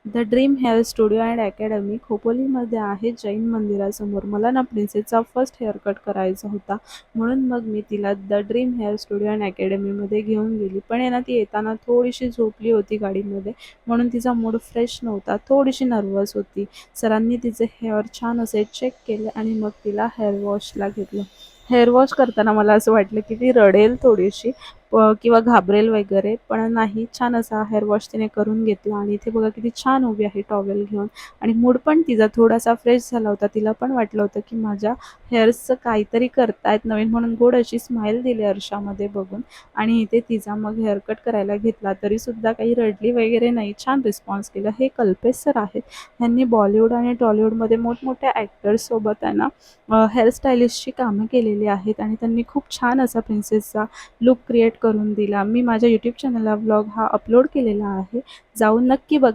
The dream hair studio and academy खोपोलीमध्ये आहे जैन मंदिरासमोर. मला ना प्रिन्सेसचा फर्स्ट हेअर कट करायचा होता, म्हणून मग मी तिला the dream hair studio and अकॅडमीमध्ये घेऊन गेली. पण आहे ना, ती येताना थोडीशी झोपली होती गाडीमध्ये, म्हणून तिचा मूड फ्रेश नव्हता, थोडीशी नर्वस होती. सरांनी तिचे हेअर छान असे चेक केले आणि मग तिला हेअर वॉशला घेतलं. हेअर वॉश करताना मला असं वाटलं की ती रडेल थोडीशी किंवा घाबरेल वगैरे, पण नाही, छान असा हेअर वॉश तिने करून घेतला. आणि इथे बघा किती छान उभी आहे टॉवेल घेऊन. आणि मूड पण तिचा थोडासा फ्रेश झाला होता. तिला पण वाटलं होतं की माझ्या हेअर्सचं काहीतरी करतायत नवीन, म्हणून गोड अशी स्माईल दिली आरशामध्ये बघून. आणि इथे तिचा मग हेअर कट करायला घेतला, तरीसुद्धा काही रडली वगैरे नाही, छान रिस्पॉन्स केला. हे कल्पेश सर आहेत. ह्यांनी बॉलिवूड आणि टॉलिवूडमध्ये मोठमोठ्या ॲक्टर्ससोबत त्यांना हेअर स्टायलिस्टची कामं केलेली आहेत आणि त्यांनी खूप छान असा प्रिन्सेसचा लूक क्रिएट करून दिला. मी माझ्या यूट्यूब चॅनलला व्लॉग हा अपलोड केलेला आहे, जाऊन नक्की बघा.